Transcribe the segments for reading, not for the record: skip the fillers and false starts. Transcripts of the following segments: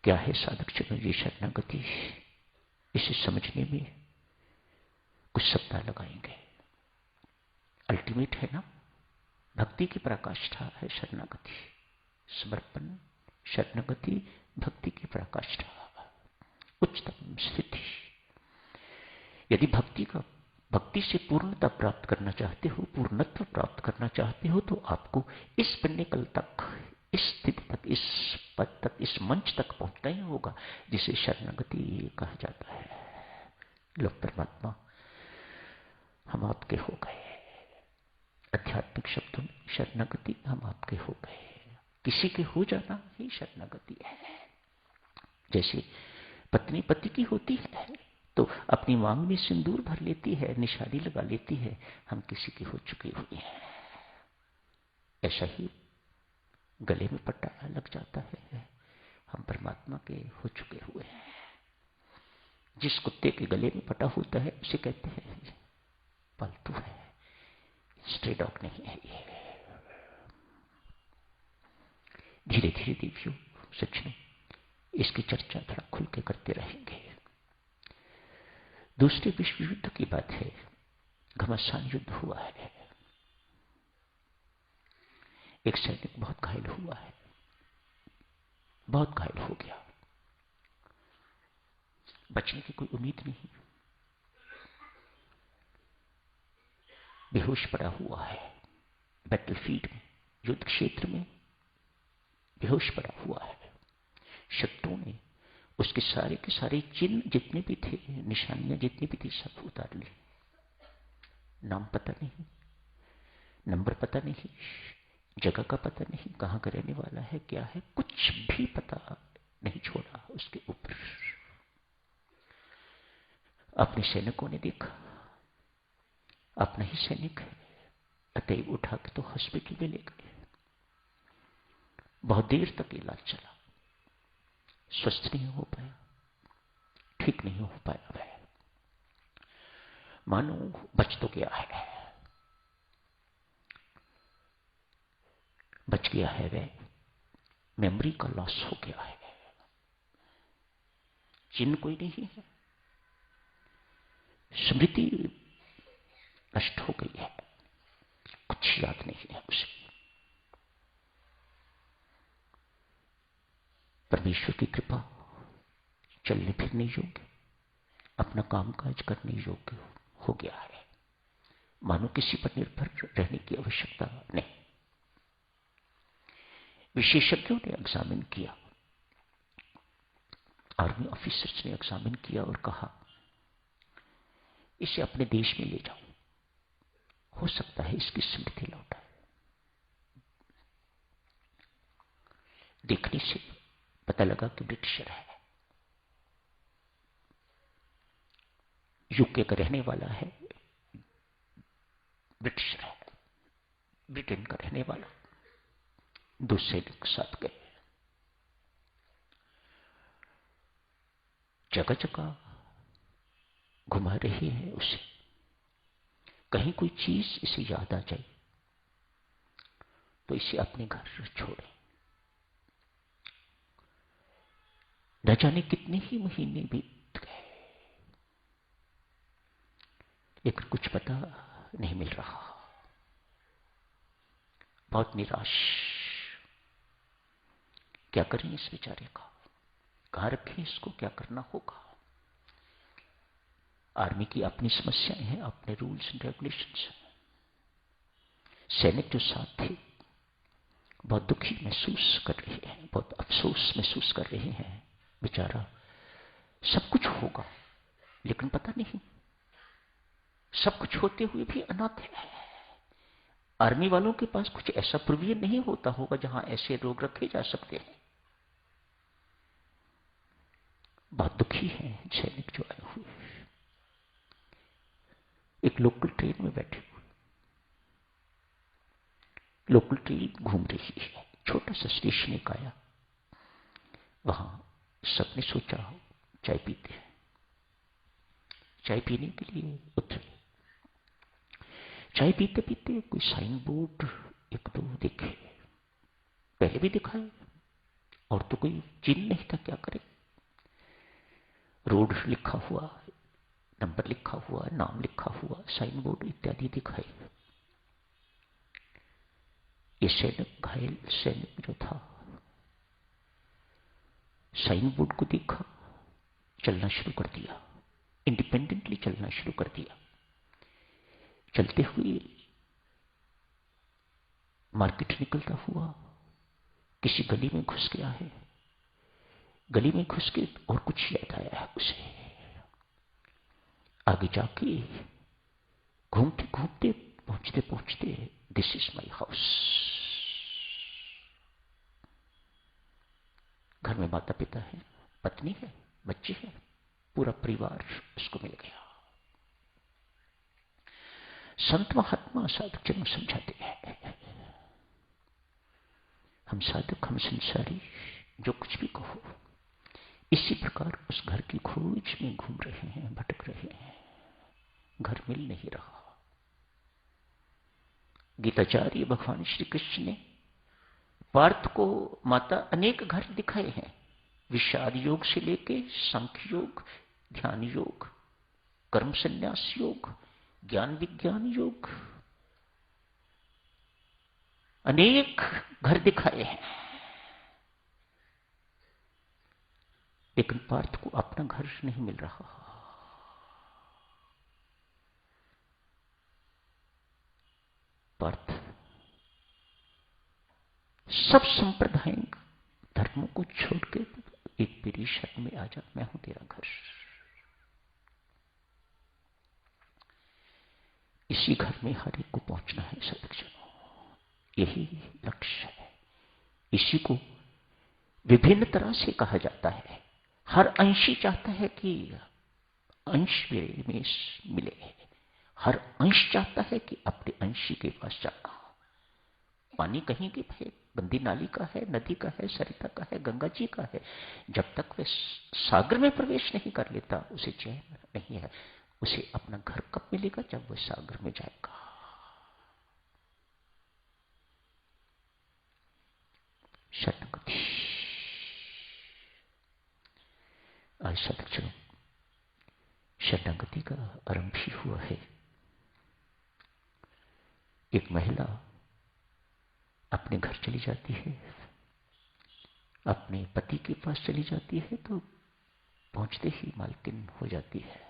क्या है साधक जनों ये शरणागति? इसे समझने में कुछ सप्ताह लगाएंगे। अल्टीमेट है ना, भक्ति की पराकाष्ठा है शरणागति, समर्पण, शरणागति भक्ति की पराकाष्ठा, उच्चतम स्थिति। यदि भक्ति से पूर्णता प्राप्त करना चाहते हो, पूर्णत्व प्राप्त करना चाहते हो, तो आपको इस पिन्नेकल तक, इस स्थिति तक, इस पद तक, इस मंच तक पहुंचना ही होगा जिसे शरणागति कहा जाता है। लो परमात्मा, हम आपके हो गए। आध्यात्मिक शब्दों में शरणागति, हम आपके हो गए। किसी के हो जाना ही शरणागति है। जैसे पत्नी पति की होती है तो अपनी मांग में सिंदूर भर लेती है, निशानी लगा लेती है, हम किसी के हो चुके हुए हैं। ऐसा ही गले में पट्टा लग जाता है, हम परमात्मा के हो चुके हुए हैं। जिस कुत्ते के गले में पट्टा होता है उसे कहते हैं पालतू है, स्ट्रे डॉग नहीं है ये। धीरे धीरे देवियों, सच में इसकी चर्चा थोड़ा खुल के करते रहेंगे। दूसरे विश्व युद्ध की बात है, घमासान युद्ध हुआ है, एक सैनिक बहुत घायल हुआ है, बहुत घायल हो गया, बचने की कोई उम्मीद नहीं, बेहोश पड़ा हुआ है, बैटलफील्ड में, युद्ध क्षेत्र में बेहोश पड़ा हुआ है। शत्रुओं ने उसके सारे के सारे चिन्ह जितने भी थे, निशानियां जितनी भी थी, सब उतार ली। नाम पता नहीं, नंबर पता नहीं, जगह का पता नहीं, कहां का रहने वाला है, क्या है, कुछ भी पता नहीं छोड़ा उसके ऊपर। अपने सैनिकों ने देखा अपना ही सैनिक है, अतएव उठा के तो हॉस्पिटल में ले गए। बहुत देर तक इलाज चला, स्वस्थ नहीं हो पाया, ठीक नहीं हो पाया। वह मानो बच तो गया है, बच गया है, वह मेमोरी का लॉस हो गया है, चिन्ह कोई नहीं है, स्मृति नष्ट हो गई है, कुछ याद नहीं है उसे। परमेश्वर की कृपा, चलने फिरने योग्य, अपना कामकाज करने योग्य हो गया है, मानो किसी पर निर्भर रहने की आवश्यकता नहीं। विशेषज्ञों ने एग्जामिन किया, आर्मी ऑफिसर्स ने एग्जामिन किया और कहा इसे अपने देश में ले जाओ, हो सकता है इसकी स्मृति लौटाए। देखने से पता लगा कि ब्रिटिशर है, यूके का रहने वाला है, ब्रिटिशर है, ब्रिटेन का रहने वाला। दो सैनिक साथ गए, जगह जगह घुमा रहे हैं उसे, कहीं कोई चीज इसे याद आ जाए तो इसे अपने घर छोड़े। न जाने कितने ही महीने बीत गए, लेकिन कुछ पता नहीं मिल रहा। बहुत निराश, क्या करें इस बेचारे का, कहां रखें इसको, क्या करना होगा। आर्मी की अपनी समस्याएं हैं, अपने रूल्स एंड रेगुलेशंस। सैनिक जो साथ थे बहुत दुखी महसूस कर रहे हैं, बहुत अफसोस महसूस कर रहे हैं। बेचारा, सब कुछ होगा लेकिन पता नहीं, सब कुछ होते हुए भी अनाथ है। आर्मी वालों के पास कुछ ऐसा प्रोविजन नहीं होता होगा जहां ऐसे लोग रखे जा सकते हैं। बहुत दुखी है सैनिक जो आए हुए, एक लोकल ट्रेन में बैठे हुए, लोकल ट्रेन घूम रही है, छोटा सा स्टेशन एक आया, वहां सबने सोचा चाय पीते हैं, चाय पीने के लिए उतरे। चाय पीते पीते कोई साइन बोर्ड एक दो देखे, पहले भी दिखा है, और तो कोई चिन्ह नहीं था, क्या करे। रोड लिखा हुआ, नंबर लिखा हुआ, नाम लिखा हुआ, साइन बोर्ड इत्यादि दिखाई। ये सैनिक, घायल सैनिक जो था, साइन बोर्ड को देखा, चलना शुरू कर दिया, इंडिपेंडेंटली चलना शुरू कर दिया। चलते हुए मार्केट निकलता हुआ किसी गली में घुस गया है। गली में घुस के और कुछ याद आया है उसे। आगे जाके घूमते घूमते पहुंचते पहुंचते, दिस इज माई हाउस। घर में माता पिता है, पत्नी है, बच्चे हैं, पूरा परिवार उसको मिल गया। संत महात्मा साधक जन समझाते हैं, हम साधक, हम संसारी, जो कुछ भी कहो, इसी प्रकार उस घर की खोज में घूम रहे हैं, भटक रहे हैं। घर मिल नहीं रहा। गीताचार्य भगवान श्री कृष्ण ने पार्थ को माता अनेक घर दिखाए हैं, विषाद योग से लेके सांख्य योग, ध्यान योग, कर्म संन्यास योग, ज्ञान विज्ञान योग, अनेक घर दिखाए हैं। लेकिन पार्थ को अपना घर नहीं मिल रहा। पार्थ सब संप्रदाय धर्मों को छोड़ के एक मेरी शरण में आ जा, मैं हूं तेरा घर। इसी घर में हर एक को पहुंचना है सदगुरुजनों, यही लक्ष्य है। इसी को विभिन्न तरह से कहा जाता है। हर अंशी चाहता है कि अंश मेरे में मिले, हर अंश चाहता है कि अपने अंशी के पास जाना। पानी कहीं की है, बंदी नाली का है, नदी का है, सरिता का है, गंगा जी का है, जब तक वह सागर में प्रवेश नहीं कर लेता उसे चैन नहीं है। उसे अपना घर कब मिलेगा? जब वह सागर में जाएगा। शरणागति। आज सदगुरु शरणागति का आरंभ ही हुआ है। एक महिला अपने घर चली जाती है, अपने पति के पास चली जाती है, तो पहुंचते ही मालकिन हो जाती है।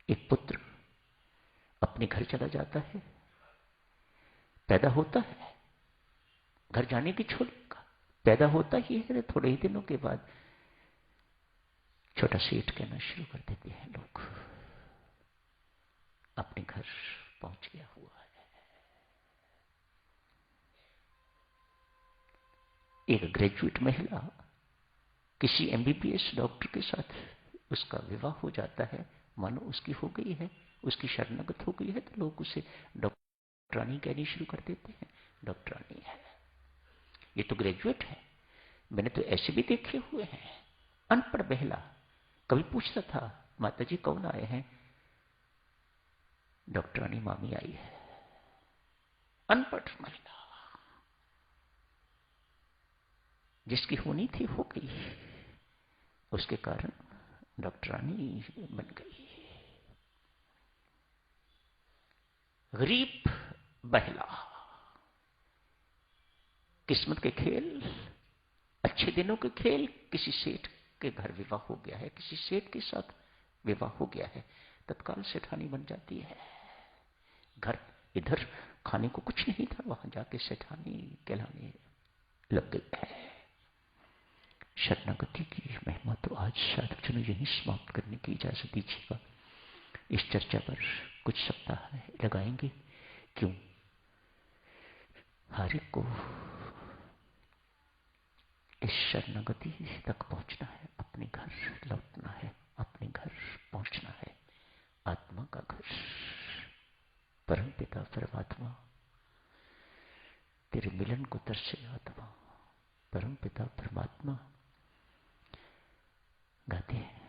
एक पुत्र अपने घर चला जाता है, पैदा होता है, घर जाने की छोड़ेगा, पैदा होता ही है, थोड़े ही दिनों के बाद छोटा सेठ कहना शुरू कर देते हैं लोग, अपने घर पहुंच गया हुआ है। एक ग्रेजुएट महिला किसी एमबीबीएस डॉक्टर के साथ उसका विवाह हो जाता है, मानो उसकी हो गई है, उसकी शरणागत हो गई है, तो लोग उसे डॉक्टरानी कहनी शुरू कर देते हैं। डॉक्टरानी है, ये तो ग्रेजुएट है। मैंने तो ऐसे भी देखे हुए हैं, अनपढ़ महिला। कभी पूछता था, माताजी कौन आए हैं? डॉक्टरानी मामी आई है। अनपढ़ महिला, जिसकी होनी थी हो गई, उसके कारण डॉक्टरानी बन गई। गरीब महिला, किस्मत के खेल, अच्छे दिनों के खेल। किसी सेठ के घर विवाह हो गया है, किसी सेठ के साथ विवाह हो गया है, तत्काल सेठानी बन जाती है। घर इधर खाने को कुछ नहीं था, वहां जाके सेठानी कहलाने लग गई है। शरणागति की महिमा तो आज साधक जनों यही समाप्त करने की इजाजत दीजिएगा। इस चर्चा पर कुछ सप्ताह लगाएंगे। क्यों? हर एक को इस शरणागति तक पहुंचना है, अपने घर लौटना है, अपने घर पहुंचना है, आत्मा का घर। परम पिता परमात्मा, तेरे मिलन को तरसे आत्मा। परम पिता परमात्मा गाते हैं,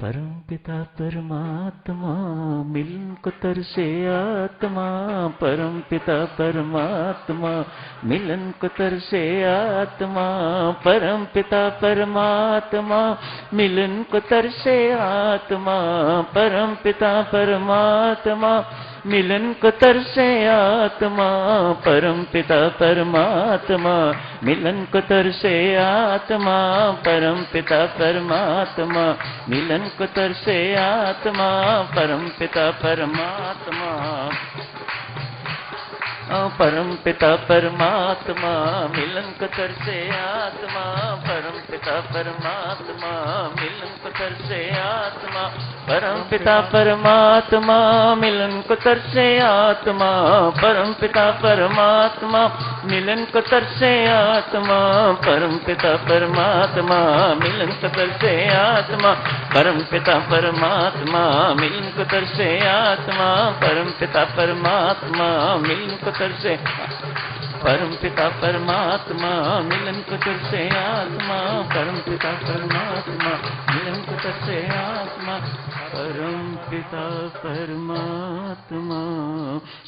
परम पिता परमात्मा मिलन को तरसे आत्मा, परम पिता परमात्मा मिलन को तरसे आत्मा, परम पिता परमात्मा मिलन को तरसे आत्मा, परम पिता परमात्मा मिलन को तरसे आत्मा, परम पिता परमात्मा मिलन को तरसे आत्मा, परम पिता परमात्मा मिलन को तरसे आत्मा, परम पिता परमात्मा, परम पिता परमात्मा मिलन को तरसे आत्मा, परम पिता परमात्मा मिलन को तरसे आत्मा, परम पिता परमात्मा मिलन को तरसे आत्मा, परम पिता परमात्मा मिलन को तरसे आत्मा, परम पिता परमात्मा मिलन को तरसे आत्मा, परम पिता परमात्मा मिलन को तरसे आत्मा, परम पिता परमात्मा मिलन को तरसे, परम पिता परमात्मा मिलन को तरसे आत्मा, परम पिता परमात्मा मिलन को तरसे आत्मा, परम पिता परमात्मा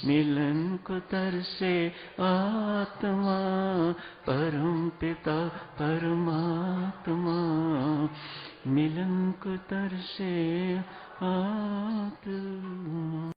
मिलन को तरसे आत्मा, परम पिता परमात्मा मिलन को तरसे आत्मा।